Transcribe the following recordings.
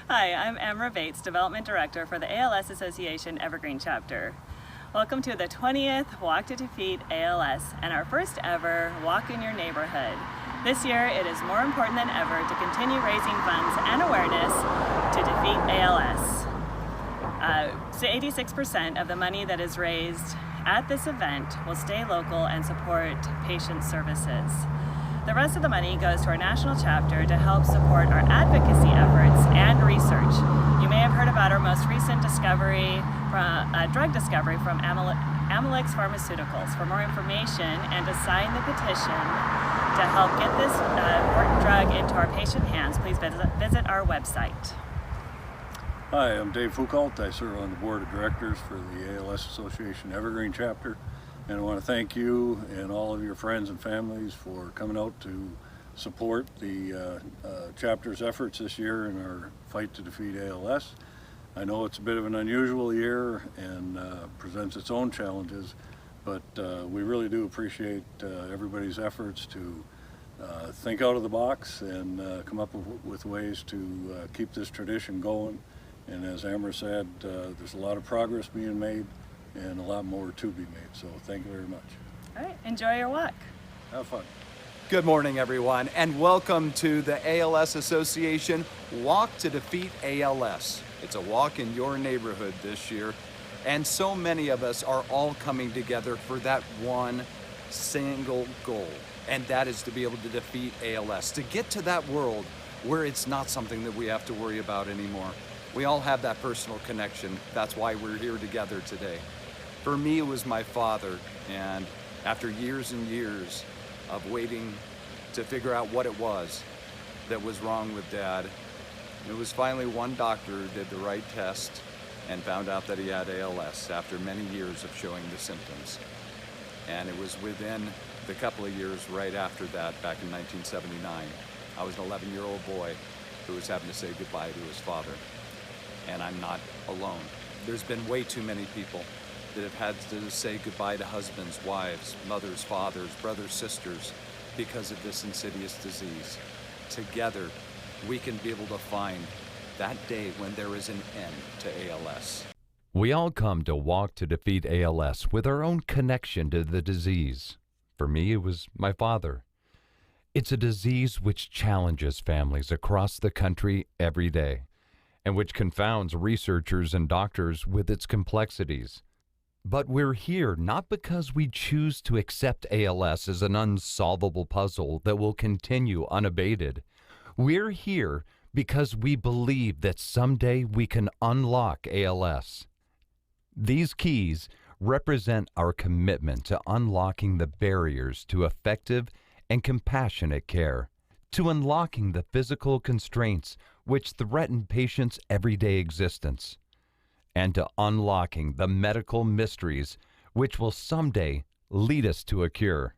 Hi, I'm Amara Bates, Development Director for the ALS Association Evergreen Chapter. Welcome to the 20th Walk to Defeat ALS and our first ever Walk in Your Neighborhood. This year, it is more important than ever to continue raising funds and awareness to defeat ALS. 86% of the money that is raised at this event will stay local and support patient services. The rest of the money goes to our national chapter to help support our advocacy efforts and research. You may have heard about our most recent discovery, drug discovery from Amylyx Pharmaceuticals. For more information and to sign the petition to help get this important drug into our patient hands, please visit our website. Hi, I'm Dave Foucault. I serve on the board of directors for the ALS Association Evergreen Chapter. And I want to thank you and all of your friends and families for coming out to support the chapter's efforts this year in our fight to defeat ALS. I know it's a bit of an unusual year and presents its own challenges, but we really do appreciate everybody's efforts to think out of the box and come up with ways to keep this tradition going. And as Amara said, there's a lot of progress being made and a lot more to be made. So thank you very much. All right, enjoy your walk. Have fun. Good morning, everyone, and welcome to the ALS Association Walk to Defeat ALS. It's a walk in your neighborhood this year, and so many of us are all coming together for that one single goal, and that is to be able to defeat ALS, to get to that world where it's not something that we have to worry about anymore. We all have that personal connection. That's why we're here together today. For me, it was my father, and after years and years of waiting to figure out what it was that was wrong with Dad, it was finally one doctor who did the right test and found out that he had ALS after many years of showing the symptoms. And it was within the couple of years right after that, back in 1979, I was an 11-year-old boy who was having to say goodbye to his father. And I'm not alone. There's been way too many people that have had to say goodbye to husbands, wives, mothers, fathers, brothers, sisters, because of this insidious disease. Together, we can be able to find that day when there is an end to ALS. We all come to walk to defeat ALS with our own connection to the disease. For me, it was my father. It's a disease which challenges families across the country every day, and which confounds researchers and doctors with its complexities. But we're here not because we choose to accept ALS as an unsolvable puzzle that will continue unabated. We're here because we believe that someday we can unlock ALS. These keys represent our commitment to unlocking the barriers to effective and compassionate care, to unlocking the physical constraints which threaten patients' everyday existence, and to unlocking the medical mysteries which will someday lead us to a cure.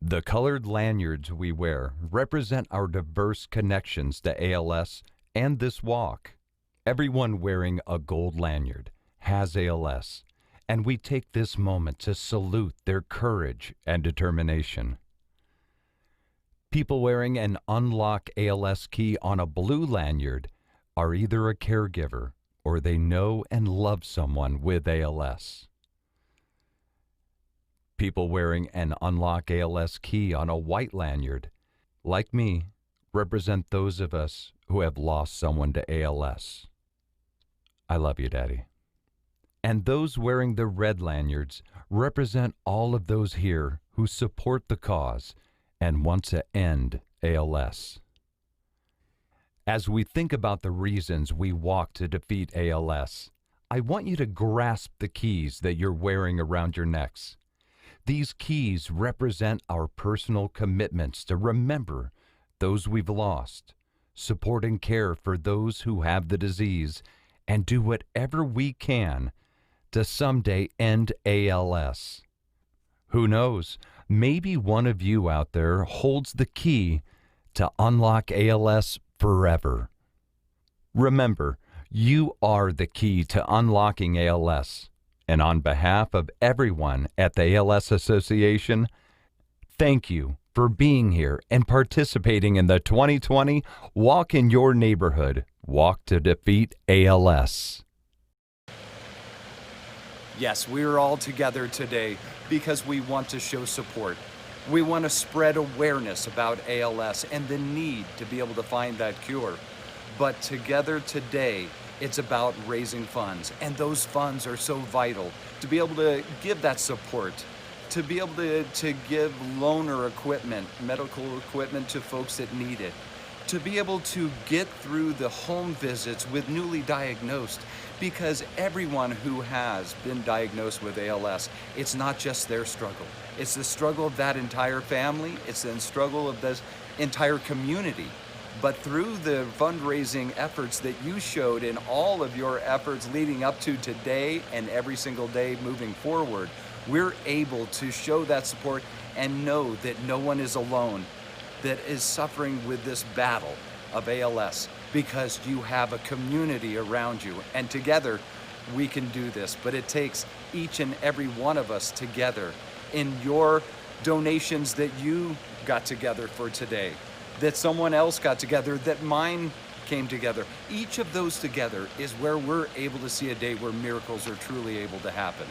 The colored lanyards we wear represent our diverse connections to ALS and this walk. Everyone wearing a gold lanyard has ALS, and we take this moment to salute their courage and determination. People wearing an Unlock ALS key on a blue lanyard are either a caregiver or they know and love someone with ALS. People wearing an Unlock ALS key on a white lanyard, like me, represent those of us who have lost someone to ALS. I love you, Daddy. And those wearing the red lanyards represent all of those here who support the cause and want to end ALS. As we think about the reasons we walk to defeat ALS, I want you to grasp the keys that you're wearing around your necks. These keys represent our personal commitments to remember those we've lost, support and care for those who have the disease, and do whatever we can to someday end ALS. Who knows, maybe one of you out there holds the key to unlock ALS forever. Remember, you are the key to unlocking ALS. And on behalf of everyone at the ALS Association, thank you for being here and participating in the 2020 Walk in Your Neighborhood Walk to Defeat ALS. Yes, we're all together today because we want to show support. We want to spread awareness about ALS and the need to be able to find that cure. But together today, it's about raising funds, and those funds are so vital to be able to give that support, to be able to give loaner equipment, medical equipment to folks that need it, to be able to get through the home visits with newly diagnosed, because everyone who has been diagnosed with ALS, it's not just their struggle. It's the struggle of that entire family. It's the struggle of this entire community. But through the fundraising efforts that you showed in all of your efforts leading up to today and every single day moving forward, we're able to show that support and know that no one is alone that is suffering with this battle of ALS, because you have a community around you, and together we can do this. But it takes each and every one of us together in your donations that you got together for today, that someone else got together, that mine came together. Each of those together is where we're able to see a day where miracles are truly able to happen.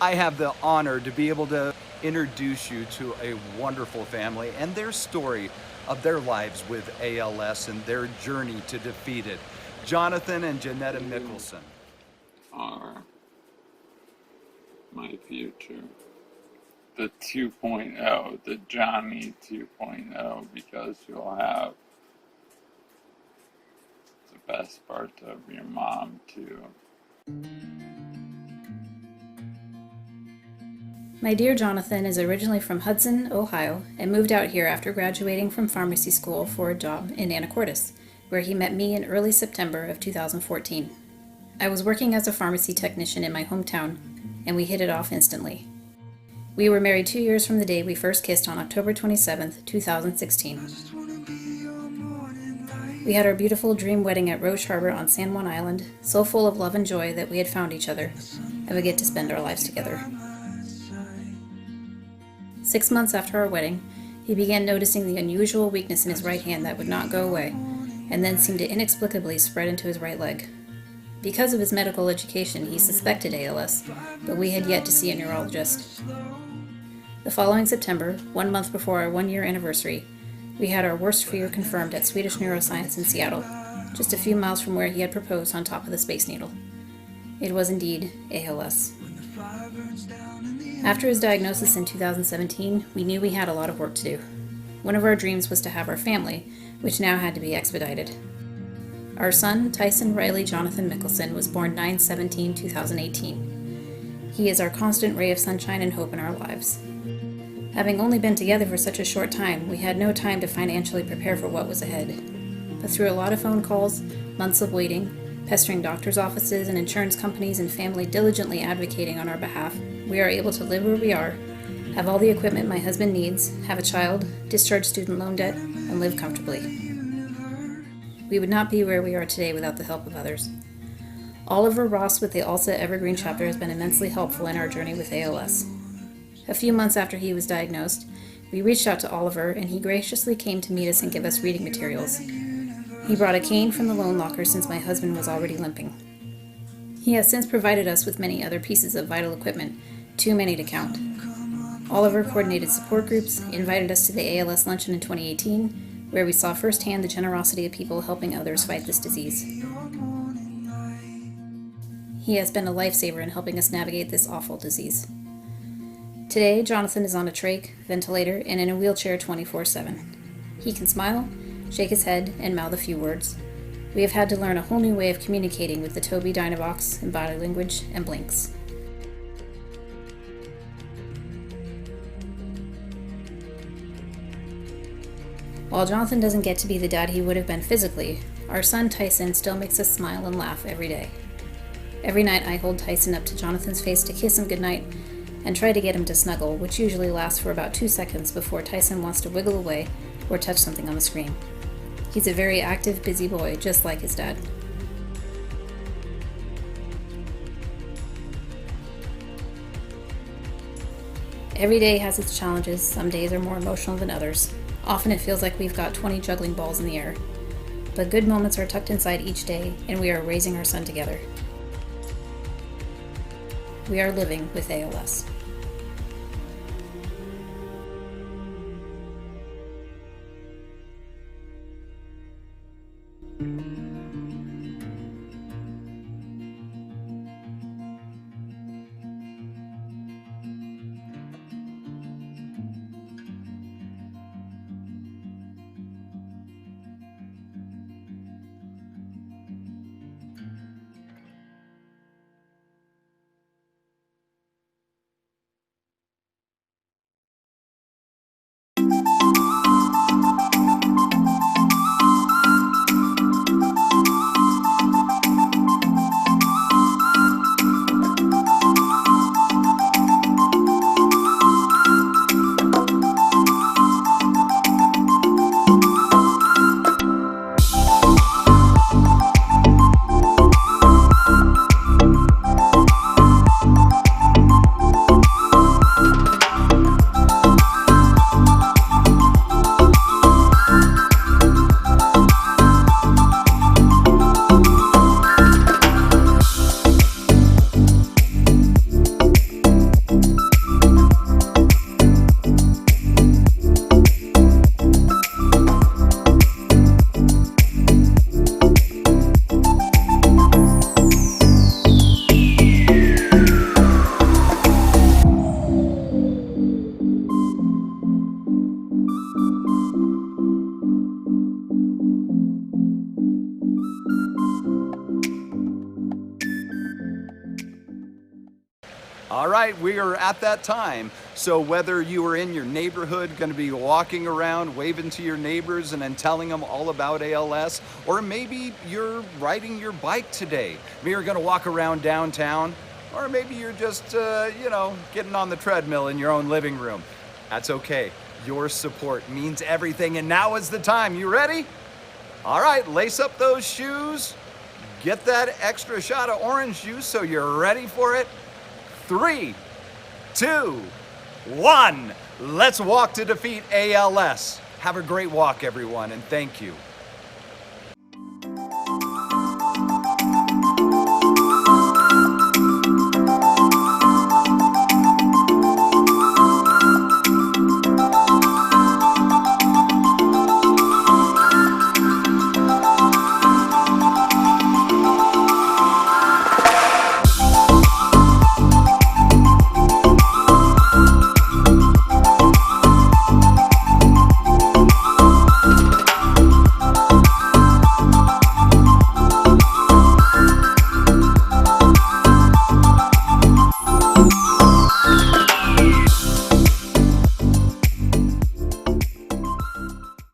I have the honor to be able to introduce you to a wonderful family and their story of their lives with ALS and their journey to defeat it. Jonathan and Janetta Michelson are my future. The 2.0, the Johnny 2.0, because you'll have the best part of your mom too. My dear Jonathan is originally from Hudson, Ohio, and moved out here after graduating from pharmacy school for a job in Anacortes, where he met me in early September of 2014. I was working as a pharmacy technician in my hometown, and we hit it off instantly. We were married 2 years from the day we first kissed on October 27th, 2016. We had our beautiful dream wedding at Roche Harbor on San Juan Island, so full of love and joy that we had found each other and would get to spend our lives together. 6 months after our wedding, he began noticing the unusual weakness in his right hand that would not go away, and then seemed to inexplicably spread into his right leg. Because of his medical education, he suspected ALS, but we had yet to see a neurologist. The following September, 1 month before our 1-year anniversary, we had our worst fear confirmed at Swedish Neuroscience in Seattle, just a few miles from where he had proposed on top of the Space Needle. It was indeed ALS. After his diagnosis in 2017, we knew we had a lot of work to do. One of our dreams was to have our family, which now had to be expedited. Our son, Tyson Riley Jonathan Michelson, was born 9/17/2018. He is our constant ray of sunshine and hope in our lives. Having only been together for such a short time, we had no time to financially prepare for what was ahead. But through a lot of phone calls, months of waiting, pestering doctors' offices and insurance companies and family diligently advocating on our behalf, we are able to live where we are, have all the equipment my husband needs, have a child, discharge student loan debt, and live comfortably. We would not be where we are today without the help of others. Oliver Ross with the ALSA Evergreen chapter has been immensely helpful in our journey with ALS. A few months after he was diagnosed, we reached out to Oliver, and he graciously came to meet us and give us reading materials. He brought a cane from the loan locker since my husband was already limping. He has since provided us with many other pieces of vital equipment, too many to count. Oliver coordinated support groups, invited us to the ALS Luncheon in 2018, where we saw firsthand the generosity of people helping others fight this disease. He has been a lifesaver in helping us navigate this awful disease. Today, Jonathan is on a trach, ventilator, and in a wheelchair 24/7. He can smile, shake his head, and mouth a few words. We have had to learn a whole new way of communicating with the Tobii Dynavox and body language and blinks. While Jonathan doesn't get to be the dad he would have been physically, our son Tyson still makes us smile and laugh every day. Every night I hold Tyson up to Jonathan's face to kiss him goodnight and try to get him to snuggle, which usually lasts for about 2 seconds before Tyson wants to wiggle away or touch something on the screen. He's a very active, busy boy, just like his dad. Every day has its challenges. Some days are more emotional than others. Often it feels like we've got 20 juggling balls in the air. But good moments are tucked inside each day, and we are raising our son together. We are living with ALS. All right, we are at that time. So whether you are in your neighborhood, going to be walking around, waving to your neighbors and then telling them all about ALS, or maybe you're riding your bike today. Maybe you're going to walk around downtown, or maybe you're just, getting on the treadmill in your own living room. That's okay. Your support means everything, and now is the time. You ready? All right, lace up those shoes. Get that extra shot of orange juice so you're ready for it. 3, 2, 1. Let's walk to defeat ALS. Have a great walk, everyone, and thank you.